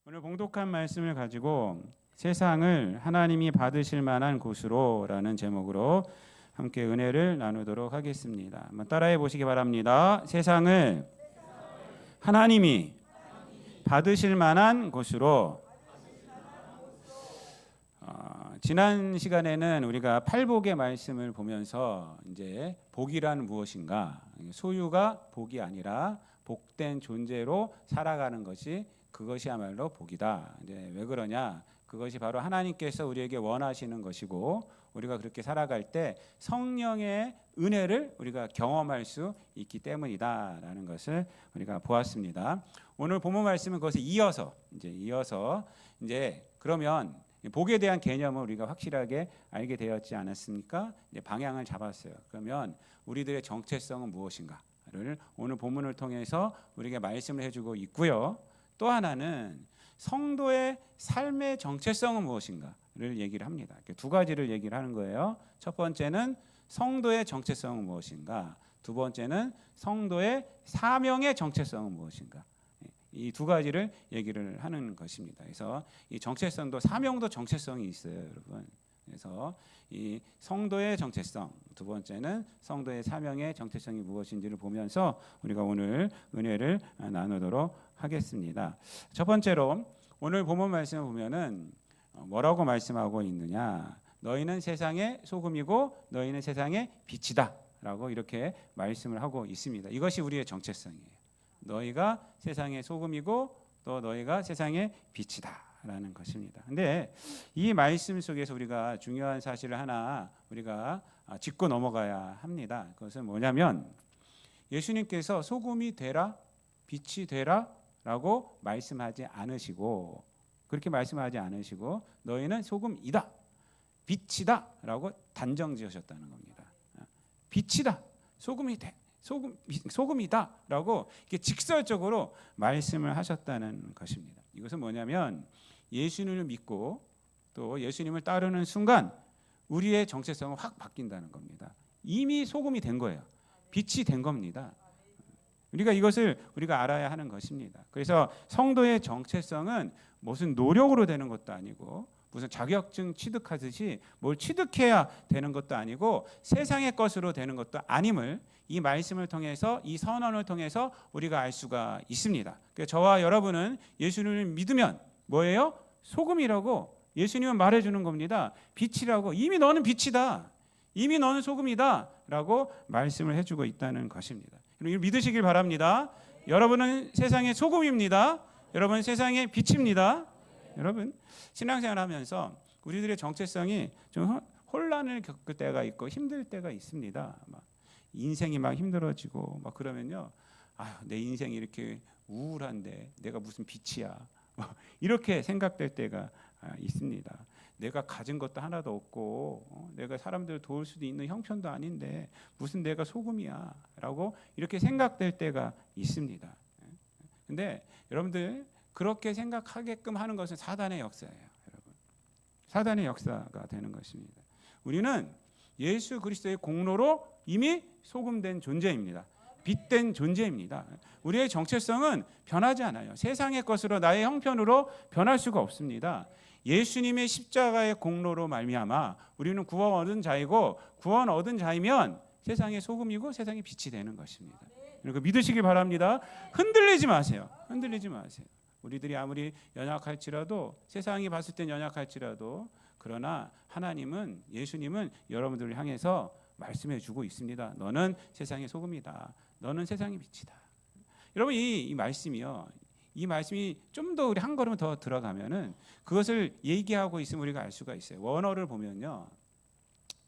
오늘 봉독한 말씀을 가지고 세상을 하나님이 받으실 만한 곳으로라는 제목으로 함께 은혜를 나누도록 하겠습니다. 한번 따라해 보시기 바랍니다. 세상을 하나님이 받으실 만한 곳으로. 지난 시간에는 우리가 팔복의 말씀을 보면서 이제 복이란 무엇인가, 소유가 복이 아니라 복된 존재로 살아가는 것이 그것이야말로 복이다. 이제 왜 그러냐? 그것이 바로 하나님께서 우리에게 원하시는 것이고 우리가 그렇게 살아갈 때 성령의 은혜를 우리가 경험할 수 있기 때문이다라는 것을 우리가 보았습니다. 오늘 본문 말씀은 그것을 이어서 그러면 복에 대한 개념을 우리가 확실하게 알게 되었지 않았습니까? 이제 방향을 잡았어요. 그러면 우리들의 정체성은 무엇인가를 오늘 본문을 통해서 우리에게 말씀을 해주고 있고요. 또 하나는 성도의 삶의 정체성은 무엇인가를 얘기를 합니다. 두 가지를 얘기를 하는 거예요. 첫 번째는 성도의 정체성은 무엇인가, 두 번째는 성도의 사명의 정체성은 무엇인가. 이 두 가지를 얘기를 하는 것입니다. 그래서 이 정체성도 사명도 정체성이 있어요, 여러분. 그래서 이 성도의 정체성, 두 번째는 성도의 사명의 정체성이 무엇인지를 보면서 우리가 오늘 은혜를 나누도록 하겠습니다. 첫 번째로 오늘 본문 말씀을 보면은 뭐라고 말씀하고 있느냐? 너희는 세상의 소금이고 너희는 세상의 빛이다 라고 이렇게 말씀을 하고 있습니다. 이것이 우리의 정체성이에요. 너희가 세상의 소금이고 또 너희가 세상의 빛이다라는 것입니다. 근데 이 말씀 속에서 우리가 중요한 사실을 하나 우리가 짚고 넘어가야 합니다. 그것은 뭐냐면 예수님께서 소금이 되라, 빛이 되라라고 말씀하지 않으시고, 그렇게 말씀하지 않으시고 너희는 소금이다, 빛이다라고 단정 지으셨다는 겁니다. 빛이다, 소금이 돼. 소금이다라고 이렇게 직설적으로 말씀을 하셨다는 것입니다. 이것은 뭐냐면 예수님을 믿고 또 예수님을 따르는 순간 우리의 정체성은 확 바뀐다는 겁니다. 이미 소금이 된 거예요. 빛이 된 겁니다. 우리가 알아야 하는 것입니다. 그래서 성도의 정체성은 무슨 노력으로 되는 것도 아니고 무슨 자격증 취득하듯이 뭘 취득해야 되는 것도 아니고 세상의 것으로 되는 것도 아님을 이 말씀을 통해서, 이 선언을 통해서 우리가 알 수가 있습니다. 그래서 저와 여러분은 예수님을 믿으면 뭐예요? 소금이라고 예수님은 말해주는 겁니다. 빛이라고. 이미 너는 빛이다, 이미 너는 소금이다 라고 말씀을 해주고 있다는 것입니다. 이걸 믿으시길 바랍니다. 여러분은 세상의 소금입니다. 여러분은 세상의 빛입니다. 여러분, 신앙생활 하면서 우리들의 정체성이 좀 혼란을 겪을 때가 있고 힘들 때가 있습니다. 인생이 막 힘들어지고 막 그러면요, 내 인생이 이렇게 우울한데 내가 무슨 빛이야, 이렇게 생각될 때가 있습니다. 내가 가진 것도 하나도 없고 내가 사람들을 도울 수도 있는 형편도 아닌데 무슨 내가 소금이야 라고 이렇게 생각될 때가 있습니다. 근데 여러분들 그렇게 생각하게끔 하는 것은 사단의 역사예요, 여러분. 사단의 역사가 되는 것입니다. 우리는 예수 그리스도의 공로로 이미 소금된 존재입니다. 빛된 존재입니다. 우리의 정체성은 변하지 않아요. 세상의 것으로 나의 형편으로 변할 수가 없습니다. 예수님의 십자가의 공로로 말미암아 우리는 구원 얻은 자이고, 구원 얻은 자이면 세상의 소금이고 세상의 빛이 되는 것입니다. 그러니까 믿으시기 바랍니다. 흔들리지 마세요. 흔들리지 마세요. 우리들이 아무리 연약할지라도, 세상이 봤을 땐 연약할지라도, 그러나 하나님은, 예수님은 여러분들을 향해서 말씀해 주고 있습니다. 너는 세상의 소금이다, 너는 세상의 빛이다. 여러분, 이 말씀이요, 이 말씀이 좀 더 우리 한 걸음 더 들어가면은 그것을 얘기하고 있으면 우리가 알 수가 있어요. 원어를 보면요,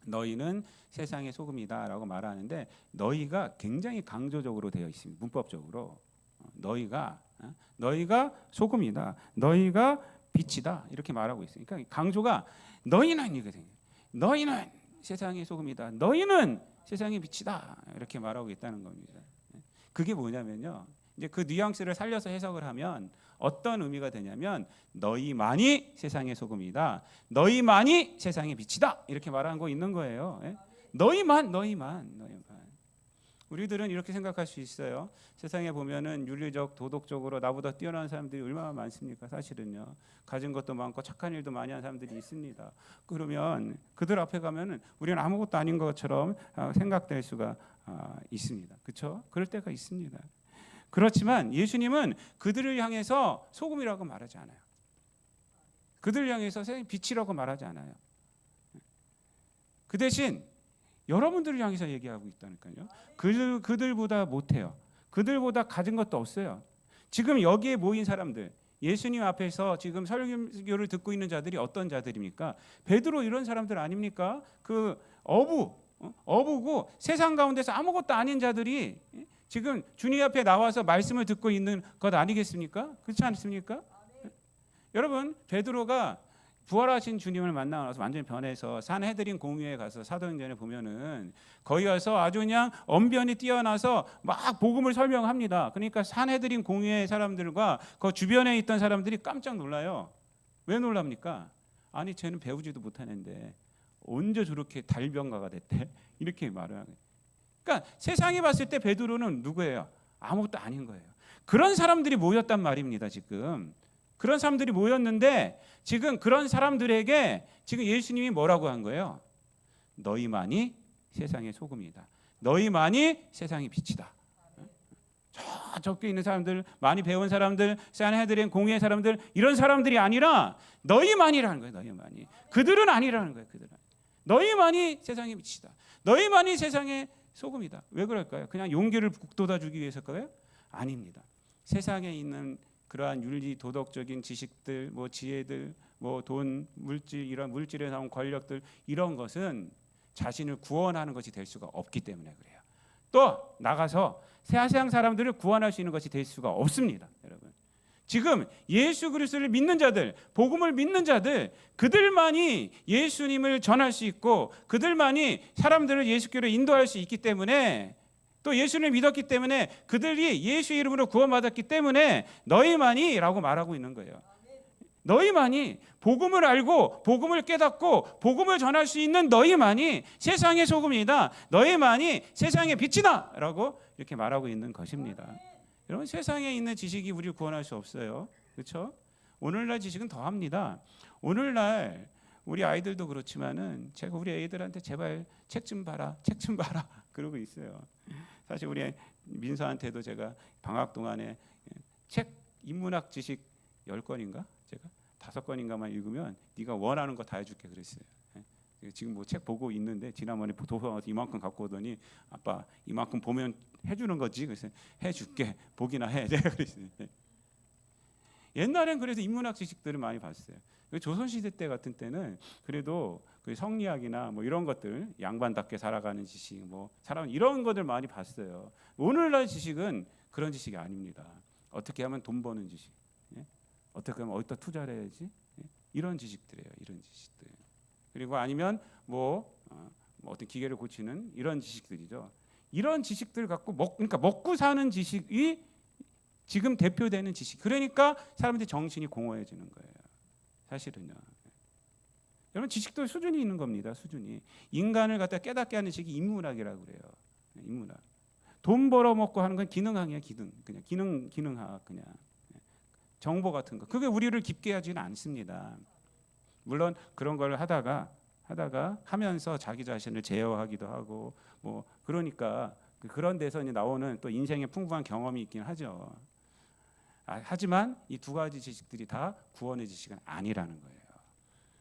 너희는 세상의 소금이다라고 말하는데 너희가 굉장히 강조적으로 되어 있습니다. 문법적으로 너희가 소금이다, 너희가 빛이다 이렇게 말하고 있어요. 그러니까 강조가 너희는 이거든요. 너희는 세상의 소금이다, 너희는 세상의 빛이다 이렇게 말하고 있다는 겁니다. 그게 뭐냐면요, 이제 그 뉘앙스를 살려서 해석을 하면 어떤 의미가 되냐면 너희만이 세상의 소금이다, 너희만이 세상의 빛이다 이렇게 말하는 거 있는 거예요. 너희만. 우리들은 이렇게 생각할 수 있어요. 세상에 보면은 윤리적, 도덕적으로 나보다 뛰어난 사람들이 얼마나 많습니까? 사실은요. 가진 것도 많고 착한 일도 많이 한 사람들이 있습니다. 그러면 그들 앞에 가면은 우리는 아무것도 아닌 것처럼 생각될 수가 있습니다. 그렇죠? 그럴 때가 있습니다. 그렇지만 예수님은 그들을 향해서 소금이라고 말하지 않아요. 그들을 향해서 세상의 빛이라고 말하지 않아요. 그 대신 여러분들을 향해서 얘기하고 있다니까요. 그들보다 못해요. 그들보다 가진 것도 없어요. 지금 여기에 모인 사람들, 예수님 앞에서 지금 설교를 듣고 있는 자들이 어떤 자들입니까? 베드로 이런 사람들 아닙니까? 그 어부고 세상 가운데서 아무것도 아닌 자들이 지금 주님 앞에 나와서 말씀을 듣고 있는 것 아니겠습니까? 그렇지 않습니까? 여러분, 베드로가 부활하신 주님을 만나서 완전히 변해서 산헤드린 공회에 가서 사도행전에 보면은 거기 가서 아주 그냥 언변이 뛰어나서 막 복음을 설명합니다. 그러니까 산헤드린 공회의 사람들과 그 주변에 있던 사람들이 깜짝 놀라요. 왜 놀랍니까? 아니 쟤는 배우지도 못하는데 언제 저렇게 달변가가 됐대? 이렇게 말을 하고. 그러니까 세상이 봤을 때 베드로는 누구예요? 아무것도 아닌 거예요. 그런 사람들이 모였단 말입니다. 지금 그런 사람들이 모였는데 지금 그런 사람들에게 지금 예수님이 뭐라고 한 거예요? 너희만이 세상의 소금이다. 너희만이 세상의 빛이다. 적게 있는 사람들, 많이 배운 사람들, 산헤드린 공회의 사람들, 이런 사람들이 아니라 너희만이라는 거예요. 너희만이. 그들은 아니라는 거예요. 그들은. 너희만이 세상의 빛이다. 너희만이 세상의 소금이다. 왜 그럴까요? 그냥 용기를 북돋아주기 위해서일까요? 아닙니다. 세상에 있는 그러한 윤리 도덕적인 지식들, 뭐 지혜들, 뭐 돈, 물질, 이런 물질에 나온 권력들, 이런 것은 자신을 구원하는 것이 될 수가 없기 때문에 그래요. 또 나가서 세상 사람들을 구원할 수 있는 것이 될 수가 없습니다. 여러분, 지금 예수 그리스도를 믿는 자들, 복음을 믿는 자들, 그들만이 예수님을 전할 수 있고 그들만이 사람들을 예수께로 인도할 수 있기 때문에, 또 예수를 믿었기 때문에, 그들이 예수 이름으로 구원받았기 때문에 너희만이라고 말하고 있는 거예요. 너희만이 복음을 알고 복음을 깨닫고 복음을 전할 수 있는 너희만이 세상의 소금이다. 너희만이 세상의 빛이다 라고 이렇게 말하고 있는 것입니다. 여러분, 세상에 있는 지식이 우리를 구원할 수 없어요. 그렇죠? 오늘날 지식은 더합니다. 오늘날 우리 아이들도 그렇지만은 제가 우리 애들한테 제발 책 좀 봐라, 책 좀 봐라 그러고 있어요. 사실 우리 민서한테도 제가 방학 동안에 책 인문학 지식 10권인가 제가 5권인가만 읽으면 네가 원하는 거 다 해줄게 그랬어요. 지금 뭐 책 보고 있는데 지난번에 도서관 이만큼 갖고 오더니 아빠 이만큼 보면 해주는 거지. 그래서 해줄게, 보기나 해. 제가 그랬어요. 옛날엔 그래서 인문학 지식들을 많이 봤어요. 조선시대 때 같은 때는 그래도 그 성리학이나 뭐 이런 것들, 양반답게 살아가는 지식, 뭐 사람 이런 것들 많이 봤어요. 오늘날 지식은 그런 지식이 아닙니다. 어떻게 하면 돈 버는 지식, 어떻게 하면 어디다 투자를 해야지, 이런 지식들이에요. 이런 지식들. 그리고 아니면 뭐 어떤 기계를 고치는 이런 지식들이죠. 이런 지식들 갖고 그러니까 먹고 사는 지식이 지금 대표되는 지식. 그러니까 사람들이 정신이 공허해지는 거예요. 사실은요. 여러분, 지식도 수준이 있는 겁니다. 수준이. 인간을 갖다 깨닫게 하는 지식이 인문학이라고 그래요. 인문학. 돈 벌어 먹고 하는 건 기능학이야. 그냥 기능학 그냥. 정보 같은 거. 그게 우리를 깊게 하지는 않습니다. 물론 그런 걸 하다가 하면서 자기 자신을 제어하기도 하고 뭐 그러니까 그런 데서 이제 나오는 또 인생의 풍부한 경험이 있긴 하죠. 하지만 이 두 가지 지식들이 다 구원의 지식은 아니라는 거예요.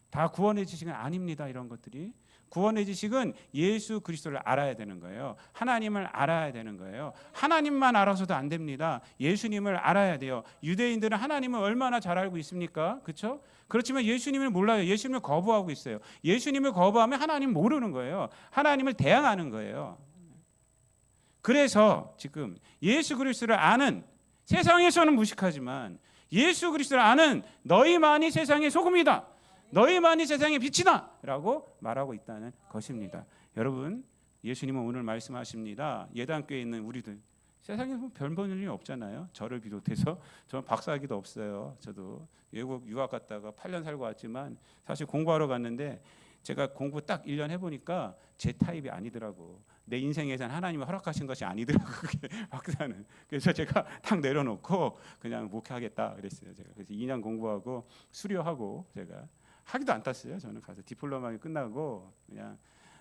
다 구원의 지식은 아닙니다. 이런 것들이. 구원의 지식은 예수 그리스도를 알아야 되는 거예요. 하나님을 알아야 되는 거예요. 하나님만 알아서도 안 됩니다. 예수님을 알아야 돼요. 유대인들은 하나님을 얼마나 잘 알고 있습니까? 그렇죠? 그렇지만 예수님을 몰라요. 예수님을 거부하고 있어요. 예수님을 거부하면 하나님 모르는 거예요. 하나님을 대항하는 거예요. 그래서 지금 예수 그리스도를 아는, 세상에서는 무식하지만 예수 그리스도를 아는 너희만이 세상의 소금이다. 너희만이 세상의 빛이다 라고 말하고 있다는 것입니다. 여러분, 예수님은 오늘 말씀하십니다. 예단교에 있는 우리들, 세상에 별 볼 일이 없잖아요. 저를 비롯해서. 저는 박사학위도 없어요. 저도 외국 유학 갔다가 8년 살고 왔지만 사실 공부하러 갔는데 제가 공부 딱 1년 해보니까 제 타입이 아니더라고. 내 인생에선 하나님이 허락하신 것이 아니더라고 그게 박사는. 그래서 제가 탁 내려놓고 그냥 목회하겠다 그랬어요. 제가 그래서 2년 공부하고 수료하고 제가 학위도 안 땄어요. 저는 가서 디플로마 끝나고 그냥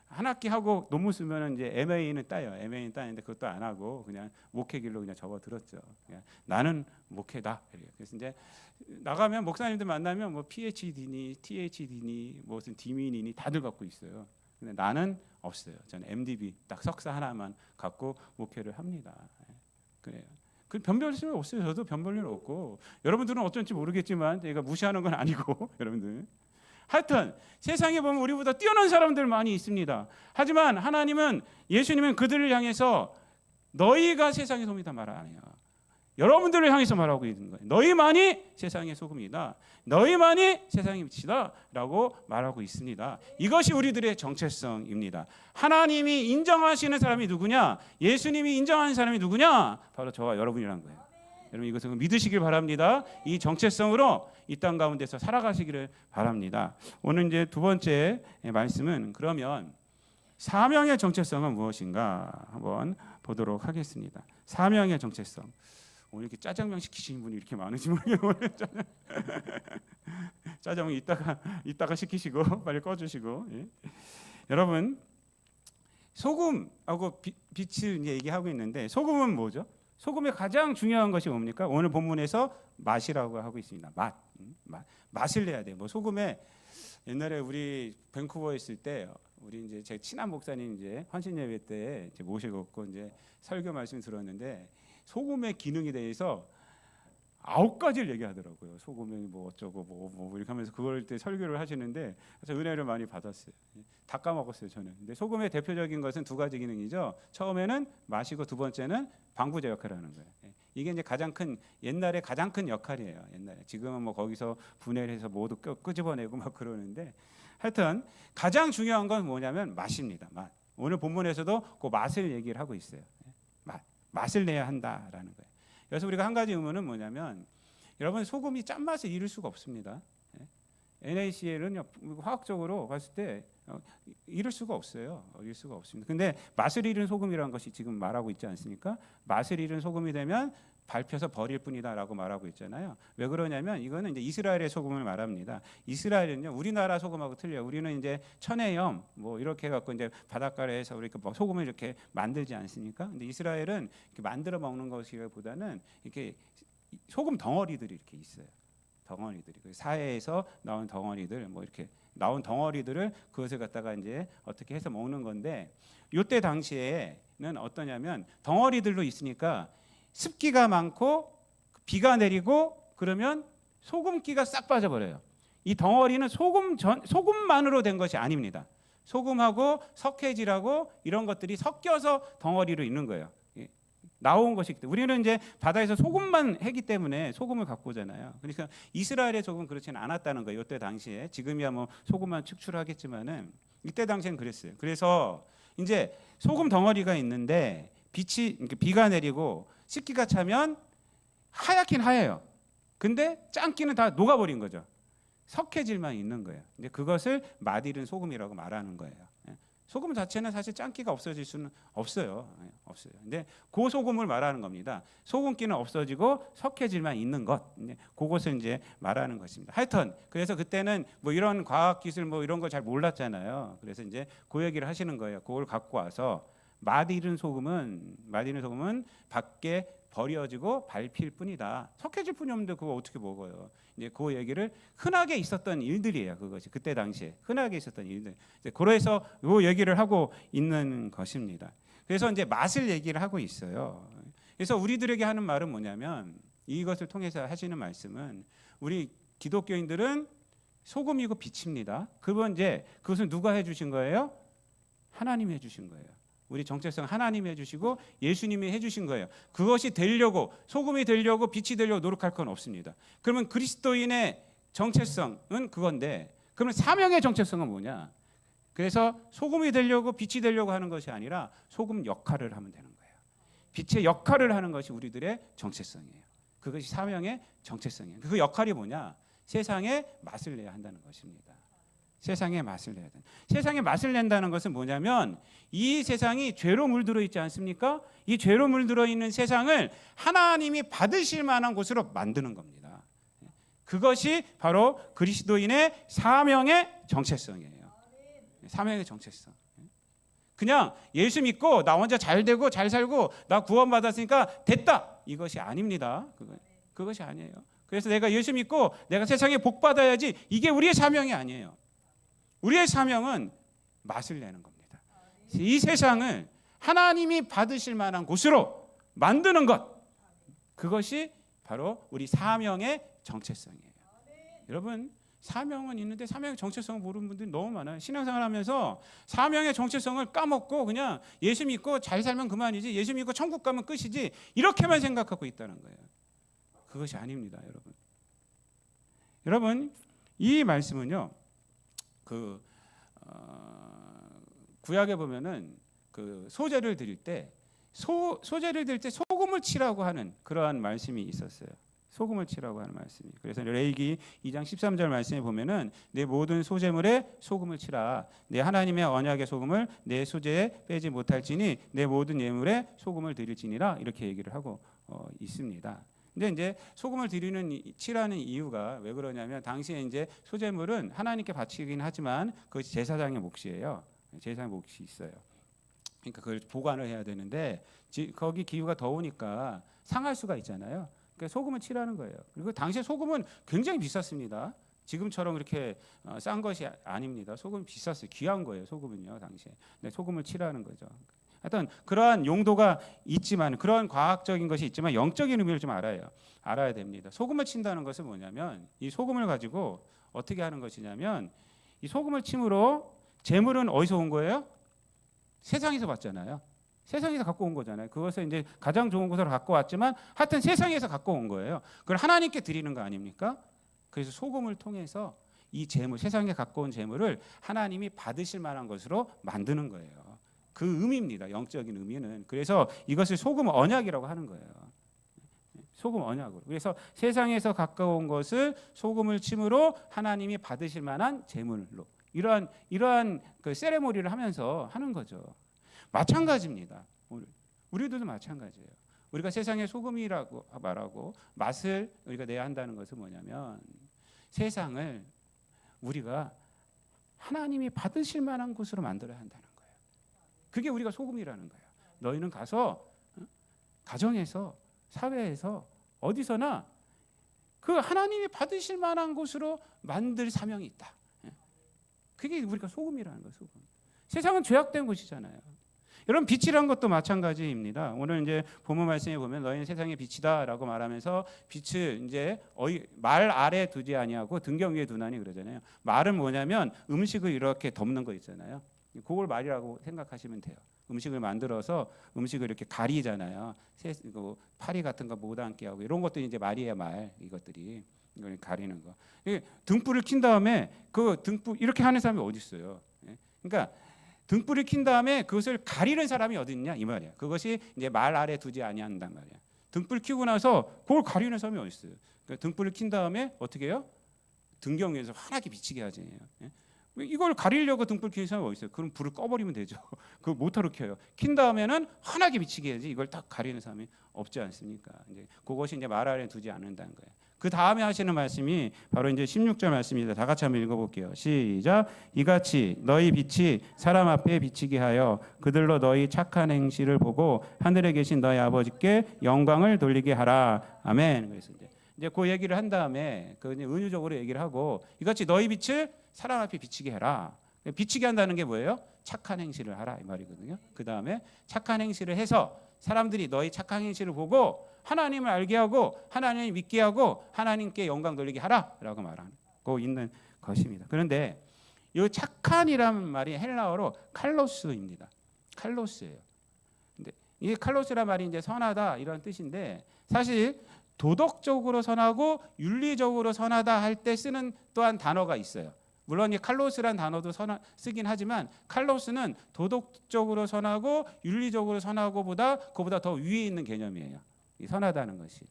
한 학기 하고 논문 쓰면은 이제 MA는 따요. MA는 따는데 그것도 안 하고 그냥 목회 길로 그냥 접어들었죠. 그냥 나는 목회다. 그래서 이제 나가면 목사님들 만나면 뭐 PhD니, THD니, 무슨 디민이니 다들 갖고 있어요. 근데 나는 없어요. 저는 MDB 딱 석사 하나만 갖고 목회를 합니다. 그래요. 그 변별 수 없어요. 저도 변별 일 없고 여러분들은 어쩐지 모르겠지만 제가 무시하는 건 아니고 여러분들. 하여튼 세상에 보면 우리보다 뛰어난 사람들 많이 있습니다. 하지만 하나님은 예수님은 그들을 향해서 너희가 세상의 소금이다 말 안 해요. 여러분들을 향해서 말하고 있는 거예요. 너희만이 세상의 소금이다. 너희만이 세상의 빛이다 라고 말하고 있습니다. 이것이 우리들의 정체성입니다. 하나님이 인정하시는 사람이 누구냐? 예수님이 인정하는 사람이 누구냐? 바로 저와 여러분이라는 거예요. 여러분 이것을 믿으시길 바랍니다. 이 정체성으로 이 땅 가운데서 살아가시기를 바랍니다. 오늘 이제 두 번째 말씀은 그러면 사명의 정체성은 무엇인가 한번 보도록 하겠습니다. 사명의 정체성. 오늘 이렇게 짜장면 시키시는 분이 이렇게 많은지 모르겠어요. 짜장면 이따가 시키시고 빨리 꺼주시고. 예. 여러분 소금하고 빛을 이제 얘기하고 있는데 소금은 뭐죠? 소금의 가장 중요한 것이 뭡니까? 오늘 본문에서 맛이라고 하고 있습니다. 맛을 내야 돼요. 뭐 소금에 옛날에 우리 밴쿠버에 있을 때 우리 이제 제 친한 목사님 이제 환신 예배 때 이제 모시고 이제 설교 말씀 들었는데 소금의 기능에 대해서 9가지를 얘기하더라고요. 소금이 뭐 어쩌고 뭐 이렇게 하면서 그걸 때 설교를 하시는데 그래서 은혜를 많이 받았어요. 다 까먹었어요 저는. 근데 소금의 대표적인 것은 2가지 기능이죠. 처음에는 맛이고 두 번째는 방부제 역할을 하는 거예요. 이게 이제 가장 큰 옛날에 가장 큰 역할이에요. 옛날에 지금은 뭐 거기서 분해를 해서 모두 끄집어내고 막 그러는데 하여튼 가장 중요한 건 뭐냐면 맛입니다. 맛. 오늘 본문에서도 그 맛을 얘기를 하고 있어요. 맛을 내야 한다라는 거예요. 그래서 우리가 한 가지 의문은 뭐냐면 여러분 소금이 짠맛을 잃을 수가 없습니다. NaCl은 화학적으로 봤을 때 잃을 수가 없어요. 잃을 수가 없습니다. 근데 맛을 잃은 소금이라는 것이 지금 말하고 있지 않습니까? 맛을 잃은 소금이 되면 밟혀서 버릴 뿐이다라고 말하고 있잖아요. 왜 그러냐면 이거는 이제 이스라엘의 소금을 말합니다. 이스라엘은요 우리나라 소금하고 틀려요. 우리는 이제 천혜염 뭐 이렇게 해갖고 이제 바닷가에서 우리 뭐 소금을 이렇게 만들지 않습니까? 근데 이스라엘은 이렇게 만들어 먹는 것이보다는 이렇게 소금 덩어리들이 이렇게 있어요. 덩어리들이 사해에서 나온 덩어리들 뭐 이렇게 나온 덩어리들을 그것을 갖다가 이제 어떻게 해서 먹는 건데 이때 당시에는 어떠냐면 덩어리들로 있으니까 습기가 많고 비가 내리고 그러면 소금기가 싹 빠져버려요. 이 덩어리는 소금만으로 된 것이 아닙니다. 소금하고 석회질하고 이런 것들이 섞여서 덩어리로 있는 거예요. 나온 것이기 때문에 우리는 이제 바다에서 소금만 했기 때문에 소금을 갖고 오잖아요. 그러니까 이스라엘의 소금은 그렇지는 않았다는 거예요. 이때 당시에 지금이야 뭐 소금만 축출하겠지만은 이때 당시엔 그랬어요. 그래서 이제 소금 덩어리가 있는데 비가 내리고 습기가 차면 하얗긴 하얘요. 근데 짠기는 다 녹아버린 거죠. 석회질만 있는 거예요. 이제 그것을 맛 잃은 소금이라고 말하는 거예요. 소금 자체는 사실 짠기가 없어질 수는 없어요. 없어요. 근데 그 소금을 말하는 겁니다. 소금기는 없어지고 석회질만 있는 것. 그것을 이제 말하는 것입니다. 하여튼 그래서 그때는 뭐 이런 과학 기술 뭐 이런 거 잘 몰랐잖아요. 그래서 이제 그 얘기를 하시는 거예요. 그걸 갖고 와서 맛 잃은 소금은 밖에 버려지고 밟힐 뿐이다. 석회질 뿐이 없는데 그거 어떻게 먹어요? 이제 그 얘기를 흔하게 있었던 일들이에요. 그것이 그때 당시에 흔하게 있었던 일들. 그래서 이 얘기를 하고 있는 것입니다. 그래서 이제 맛을 얘기를 하고 있어요. 그래서 우리들에게 하는 말은 뭐냐면 이것을 통해서 하시는 말씀은 우리 기독교인들은 소금이고 빛입니다. 그것은 누가 해주신 거예요? 하나님이 해주신 거예요. 우리 정체성 하나님이 해주시고 예수님이 해주신 거예요. 그것이 되려고 소금이 되려고 빛이 되려고 노력할 건 없습니다. 그러면 그리스도인의 정체성은 그건데 그러면 사명의 정체성은 뭐냐? 그래서 소금이 되려고 빛이 되려고 하는 것이 아니라 소금 역할을 하면 되는 거예요. 빛의 역할을 하는 것이 우리들의 정체성이에요. 그것이 사명의 정체성이에요. 그 역할이 뭐냐? 세상에 맛을 내야 한다는 것입니다. 세상의 맛을 내야 된다. 세상의 맛을 낸다는 것은 뭐냐면 이 세상이 죄로 물들어 있지 않습니까? 이 죄로 물들어 있는 세상을 하나님이 받으실 만한 곳으로 만드는 겁니다. 그것이 바로 그리스도인의 사명의 정체성이에요. 사명의 정체성. 그냥 예수 믿고 나 혼자 잘 되고 잘 살고 나 구원받았으니까 됐다. 이것이 아닙니다. 그것이 아니에요. 그래서 내가 예수 믿고 내가 세상에 복 받아야지, 이게 우리의 사명이 아니에요. 우리의 사명은 맛을 내는 겁니다. 이 세상을 하나님이 받으실 만한 곳으로 만드는 것, 그것이 바로 우리 사명의 정체성이에요. 여러분, 사명은 있는데 사명의 정체성을 모르는 분들이 너무 많아요. 신앙생활 하면서 사명의 정체성을 까먹고 그냥 예수 믿고 잘 살면 그만이지, 예수 믿고 천국 가면 끝이지, 이렇게만 생각하고 있다는 거예요. 그것이 아닙니다, 여러분. 여러분, 이 말씀은요, 구약에 보면은 그 소제를 드릴 때 소제를 드릴 때 소금을 치라고 하는 그러한 말씀이 있었어요. 소금을 치라고 하는 말씀이. 그래서 레위기 2장 13절 말씀에 보면은 내 모든 소제물에 소금을 치라. 내 하나님의 언약의 소금을 내 소제에 빼지 못할지니 내 모든 예물에 소금을 드릴지니라, 이렇게 얘기를 하고 있습니다. 근데 이제 소금을 치라는 이유가 왜 그러냐면, 당시에 이제 소제물은 하나님께 바치긴 하지만 그것이 제사장의 몫이에요. 제사장의 몫이 있어요. 그러니까 그걸 보관을 해야 되는데 거기 기후가 더우니까 상할 수가 있잖아요. 그러니까 소금을 치라는 거예요. 그리고 당시에 소금은 굉장히 비쌌습니다. 지금처럼 그렇게 싼 것이 아닙니다. 소금이 비쌌어요. 귀한 거예요, 소금은요, 당시에. 네, 소금을 치라는 거죠. 하여튼 그러한 용도가 있지만, 그러한 과학적인 것이 있지만 영적인 의미를 좀 알아야 됩니다. 소금을 친다는 것은 뭐냐면, 이 소금을 가지고 어떻게 하는 것이냐면, 이 소금을 침으로 재물은 어디서 온 거예요? 세상에서 왔잖아요. 세상에서 갖고 온 거잖아요. 그것을 이제 가장 좋은 곳으로 갖고 왔지만 하여튼 세상에서 갖고 온 거예요. 그걸 하나님께 드리는 거 아닙니까? 그래서 소금을 통해서 이 재물, 세상에 갖고 온 재물을 하나님이 받으실 만한 것으로 만드는 거예요. 그 의미입니다. 영적인 의미는. 그래서 이것을 소금 언약이라고 하는 거예요. 소금 언약으로. 그래서 세상에서 가까운 것을 소금을 침으로 하나님이 받으실 만한 제물로, 이러한 그 세레모니를 하면서 하는 거죠. 마찬가지입니다. 우리들도 마찬가지예요. 우리가 세상의 소금이라고 말하고 맛을 우리가 내야 한다는 것은 뭐냐면, 세상을 우리가 하나님이 받으실 만한 곳으로 만들어야 한다는 거예요. 그게 우리가 소금이라는 거예요. 너희는 가서 가정에서, 사회에서, 어디서나 그 하나님이 받으실 만한 곳으로 만들 사명이 있다. 그게 우리가 소금이라는 거예요. 소금. 세상은 죄악된 곳이잖아요. 여러분, 빛이란 것도 마찬가지입니다. 오늘 이제 본문 말씀에 보면 너희는 세상의 빛이다라고 말하면서 빛을 이제 말 아래 두지 아니하고 등경 위에 두나니 그러잖아요. 말은 뭐냐면 음식을 이렇게 덮는 거 있잖아요. 그걸 말이라고 생각하시면 돼요. 음식을 만들어서 음식을 이렇게 가리잖아요. 파리 같은 거 못 앉게 하고 이런 것들이 이제 말이에요, 말. 이것들이 이걸 가리는 거. 등불을 킨 다음에 그 등불 이렇게 하는 사람이 어디 있어요? 그러니까 등불을 킨 다음에 그것을 가리는 사람이 어디 있냐 이 말이야. 그것이 이제 말 아래 두지 아니한단 말이야. 등불 켜고 나서 그걸 가리는 사람이 어디 있어요? 그러니까 등불을 킨 다음에 어떻게 해요? 등경 위에서 환하게 비치게 하지. 이걸 가리려고 등불 켜는 사람이 어디 있어요? 그럼 불을 꺼버리면 되죠. 그거 못하러 켜요. 킨 다음에는 환하게 비치게 해야지. 이걸 딱 가리는 사람이 없지 않습니까? 이제 그것이 이제 말 아래 두지 않는다는 거예요. 그 다음에 하시는 말씀이 바로 이제 16절 말씀입니다. 다 같이 한번 읽어볼게요. 시작. 이같이 너희 빛이 사람 앞에 비치게 하여 그들로 너희 착한 행실을 보고 하늘에 계신 너희 아버지께 영광을 돌리게 하라. 아멘. 그래서 이제 그 얘기를 한 다음에 그 은유적으로 얘기를 하고, 이같이 너희 빛을 사람 앞에 비치게 해라. 비치게 한다는 게 뭐예요? 착한 행실을 하라 이 말이거든요. 그 다음에 착한 행실을 해서 사람들이 너희 착한 행실을 보고 하나님을 알게 하고 하나님을 믿게 하고 하나님께 영광 돌리게 하라라고 말하고 있는 것입니다. 그런데 이 착한이라는 말이 헬라어로 칼로스입니다. 칼로스예요. 근데 이 칼로스란 말이 이제 선하다 이런 뜻인데, 사실 도덕적으로 선하고 윤리적으로 선하다 할 때 쓰는 또한 단어가 있어요. 물론 이 칼로스란 단어도 쓰긴 하지만 칼로스는 도덕적으로 선하고 윤리적으로 선하고보다 그보다 더 위에 있는 개념이에요. 이 선하다는 것이.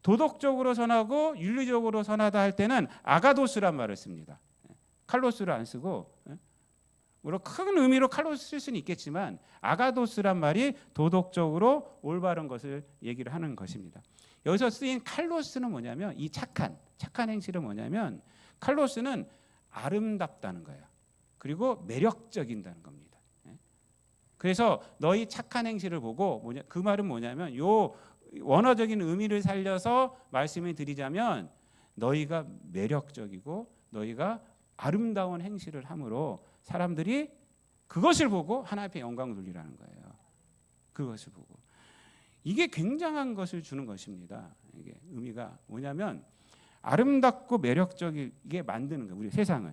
도덕적으로 선하고 윤리적으로 선하다 할 때는 아가도스란 말을 씁니다. 칼로스를 안 쓰고, 물론 큰 의미로 칼로스 쓸 수는 있겠지만 아가도스란 말이 도덕적으로 올바른 것을 얘기를 하는 것입니다. 여기서 쓰인 칼로스는 뭐냐면 이 착한 행실은 뭐냐면 칼로스는 아름답다는 거예요. 그리고 매력적인다는 겁니다. 그래서 너희 착한 행실을 보고 그 말은 뭐냐면 요 원어적인 의미를 살려서 말씀을 드리자면 너희가 매력적이고 너희가 아름다운 행실을 함으로 사람들이 그것을 보고 하나님 앞에 영광을 돌리라는 거예요. 그것을 보고. 이게 굉장한 것을 주는 것입니다. 이게 의미가 뭐냐면 아름답고 매력적이게 만드는 거예요. 우리 세상을.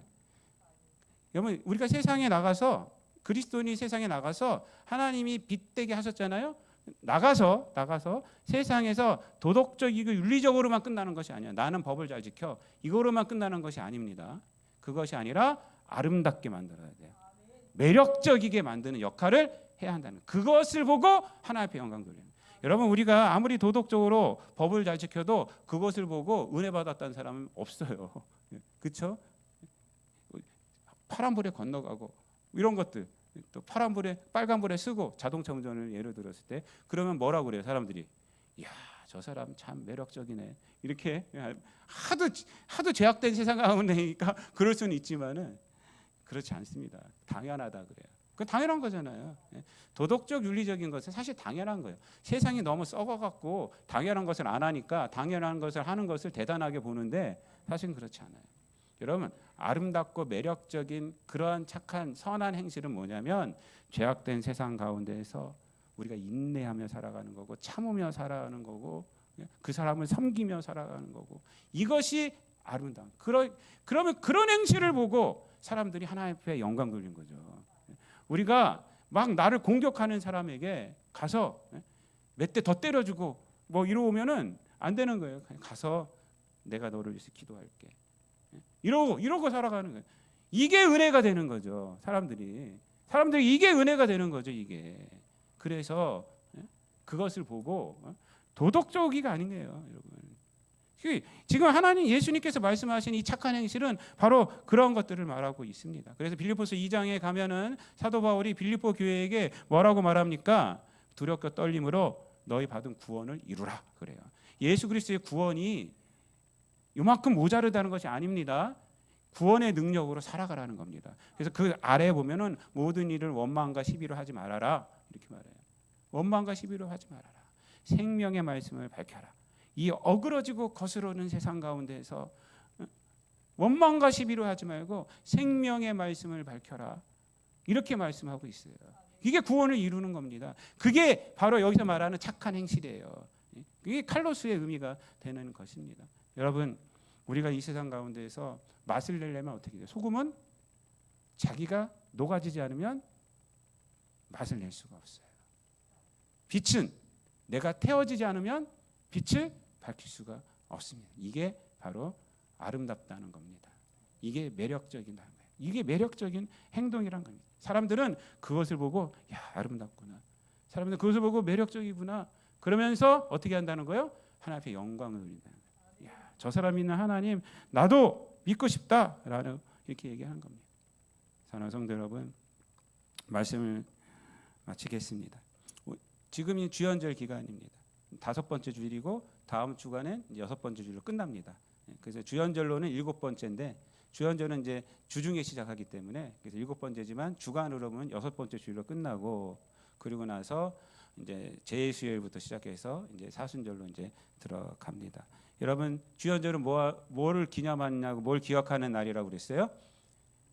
여러분 우리가 세상에 나가서 그리스도인이 세상에 나가서 하나님이 빛되게 하셨잖아요. 나가서 세상에서 도덕적이고 윤리적으로만 끝나는 것이 아니에요. 나는 법을 잘 지켜 이거로만 끝나는 것이 아닙니다. 그것이 아니라 아름답게 만들어야 돼요. 매력적이게 만드는 역할을 해야 한다는 그것을 보고 하나님 앞에 영광 돌리는. 여러분 우리가 아무리 도덕적으로 법을 잘 지켜도 그것을 보고 은혜 받았다는 사람은 없어요. 그렇죠? 파란불에 건너가고 이런 것들 또 파란불에 빨간불에 쓰고 자동차 운전을 예를 들었을 때 그러면 뭐라고 그래요 사람들이? 이야 저 사람 참 매력적이네 이렇게 하도 제약된 세상 가운데니까 그럴 수는 있지만은 그렇지 않습니다. 당연하다 그래요. 그 당연한 거잖아요. 도덕적 윤리적인 것은 사실 당연한 거예요. 세상이 너무 썩어갖고 당연한 것을 안 하니까 당연한 것을 하는 것을 대단하게 보는데 사실은 그렇지 않아요. 여러분 아름답고 매력적인 그러한 착한 선한 행실은 뭐냐면 죄악된 세상 가운데에서 우리가 인내하며 살아가는 거고 참으며 살아가는 거고 그 사람을 섬기며 살아가는 거고 이것이 아름다운 그러면 그런 행실을 보고 사람들이 하나님 앞에 영광 돌리는 거죠. 우리가 막 나를 공격하는 사람에게 가서 몇 대 더 때려주고 뭐 이러면은 안 되는 거예요. 그냥 가서 내가 너를 위해서 기도할게. 이러고 살아가는 거예요. 이게 은혜가 되는 거죠. 사람들이 이게 은혜가 되는 거죠. 이게 그래서 그것을 보고 도덕적이가 아니네요, 여러분. 지금 하나님 예수님께서 말씀하신 이 착한 행실은 바로 그런 것들을 말하고 있습니다. 그래서 빌립보서 2장에 가면은 사도 바울이 빌립보 교회에게 뭐라고 말합니까? 두렵고 떨림으로 너희 받은 구원을 이루라 그래요. 예수 그리스도의 구원이 이만큼 모자르다는 것이 아닙니다. 구원의 능력으로 살아가라는 겁니다. 그래서 그 아래에 보면은 모든 일을 원망과 시비로 하지 말아라 이렇게 말해요. 원망과 시비로 하지 말아라. 생명의 말씀을 밝혀라. 이 어그러지고 거스르는 세상 가운데에서 원망과 시비로 하지 말고 생명의 말씀을 밝혀라. 이렇게 말씀하고 있어요. 이게 구원을 이루는 겁니다. 그게 바로 여기서 말하는 착한 행실이에요. 이게 칼로스의 의미가 되는 것입니다. 여러분 우리가 이 세상 가운데에서 맛을 내려면 어떻게 돼요? 소금은 자기가 녹아지지 않으면 맛을 낼 수가 없어요. 빛은 내가 태워지지 않으면 빛을 밝힐 수가 없습니다. 이게 바로 아름답다는 겁니다. 이게 매력적인 거예요. 이게 매력적인 행동이란 겁니다. 사람들은 그것을 보고 야 아름답구나. 사람들은 그것을 보고 매력적이구나. 그러면서 어떻게 한다는 거예요? 하나님 앞에 영광을 돌린다는 거예요. 야, 저 사람 있는 하나님 나도 믿고 싶다라는 이렇게 얘기하는 겁니다. 사랑하는 성도 여러분, 말씀을 마치겠습니다. 지금이 주연절 기간입니다. 5번째 주일이고 다음 주간은 6번째 주일로 끝납니다. 그래서 주연절로는 7번째인데 주연절은 이제 주중에 시작하기 때문에 그래서 7번째지만 주간으로 보면 6번째 주일로 끝나고 그리고 나서 이제 제2수요일부터 시작해서 이제 사순절로 이제 들어갑니다. 여러분 주연절은 뭐를 기념하냐고 뭘 기억하는 날이라고 그랬어요?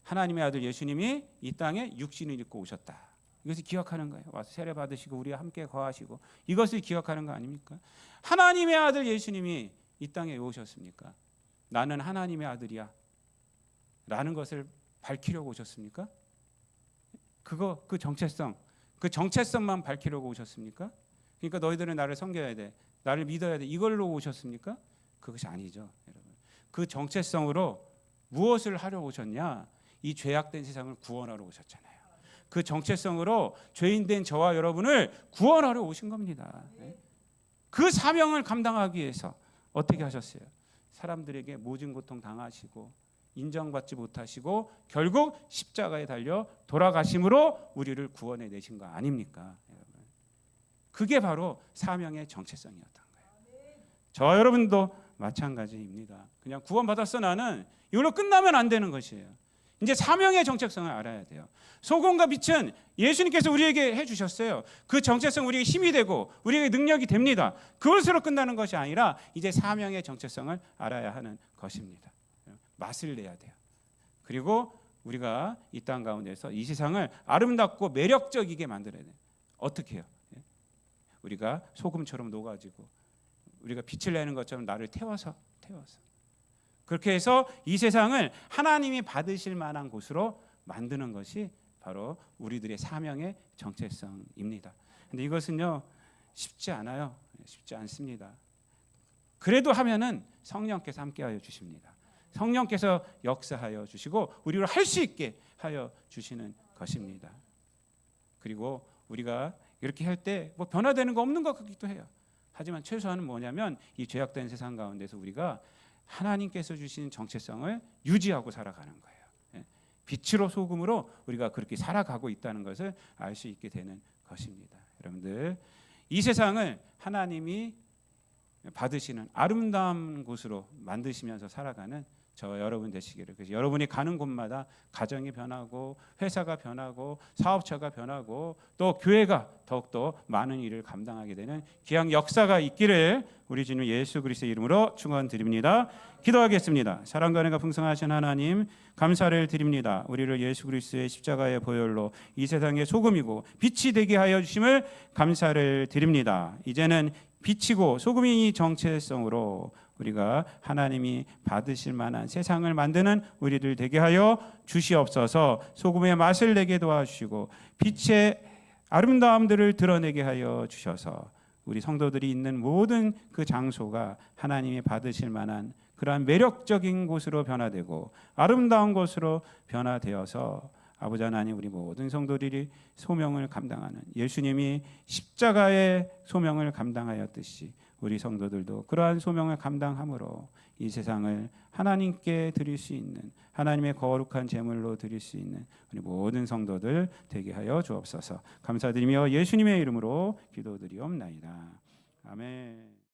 하나님의 아들 예수님이 이 땅에 육신을 입고 오셨다. 이것을 기억하는 거예요. 와서 세례 받으시고 우리와 함께 거하시고 이것을 기억하는 거 아닙니까? 하나님의 아들 예수님이 이 땅에 왜 오셨습니까? 나는 하나님의 아들이야 라는 것을 밝히려고 오셨습니까? 그 정체성만 밝히려고 오셨습니까? 그러니까 너희들은 나를 섬겨야 돼, 나를 믿어야 돼, 이걸로 오셨습니까? 그것이 아니죠, 여러분. 그 정체성으로 무엇을 하러 오셨냐? 이 죄악된 세상을 구원하러 오셨잖아요. 그 정체성으로 죄인된 저와 여러분을 구원하러 오신 겁니다. 그 사명을 감당하기 위해서 어떻게 하셨어요? 사람들에게 모진 고통 당하시고 인정받지 못하시고 결국 십자가에 달려 돌아가심으로 우리를 구원해 내신 거 아닙니까? 여러분. 그게 바로 사명의 정체성이었던 거예요. 저와 여러분도 마찬가지입니다. 그냥 구원받았어 나는 이걸로 끝나면 안 되는 것이에요. 이제 사명의 정체성을 알아야 돼요. 소금과 빛은 예수님께서 우리에게 해주셨어요. 그 정체성 우리에게 힘이 되고 우리에게 능력이 됩니다. 그것으로 끝나는 것이 아니라 이제 사명의 정체성을 알아야 하는 것입니다. 맛을 내야 돼요. 그리고 우리가 이 땅 가운데서 이 세상을 아름답고 매력적이게 만들어야 돼요. 어떻게 해요? 우리가 소금처럼 녹아지고 우리가 빛을 내는 것처럼 나를 태워서 그렇게 해서 이 세상을 하나님이 받으실 만한 곳으로 만드는 것이 바로 우리들의 사명의 정체성입니다. 근데 이것은요 쉽지 않아요. 쉽지 않습니다. 그래도 하면은 성령께서 함께하여 주십니다. 성령께서 역사하여 주시고 우리를 할 수 있게 하여 주시는 것입니다. 그리고 우리가 이렇게 할 때 뭐 변화되는 거 없는 것 같기도 해요. 하지만 최소한은 뭐냐면 이 죄악된 세상 가운데서 우리가 하나님께서 주신 정체성을 유지하고 살아가는 거예요. 빛으로 소금으로 우리가 그렇게 살아가고 있다는 것을 알 수 있게 되는 것입니다. 여러분들 이 세상을 하나님이 받으시는 아름다운 곳으로 만드시면서 살아가는 저 여러분 되시기를. 그래서 여러분이 가는 곳마다 가정이 변하고 회사가 변하고 사업처가 변하고 또 교회가 더욱더 많은 일을 감당하게 되는 귀한 역사가 있기를 우리 주님 예수 그리스도의 이름으로 축원드립니다. 기도하겠습니다. 사랑과 은혜가 풍성하신 하나님 감사를 드립니다. 우리를 예수 그리스도의 십자가의 보혈로 이 세상의 소금이고 빛이 되게 하여 주심을 감사를 드립니다. 이제는 빛이고 소금이 정체성으로 우리가 하나님이 받으실 만한 세상을 만드는 우리들 되게 하여 주시옵소서. 소금의 맛을 내게 도와주시고 빛의 아름다움들을 드러내게 하여 주셔서 우리 성도들이 있는 모든 그 장소가 하나님이 받으실 만한 그러한 매력적인 곳으로 변화되고 아름다운 곳으로 변화되어서 아버지 하나님 우리 모든 성도들이 소명을 감당하는 예수님이 십자가의 소명을 감당하였듯이 우리 성도들도 그러한 소명을 감당함으로 이 세상을 하나님께 드릴 수 있는 하나님의 거룩한 제물로 드릴 수 있는 우리 모든 성도들 되게 하여 주옵소서. 감사드리며 예수님의 이름으로 기도드리옵나이다. 아멘.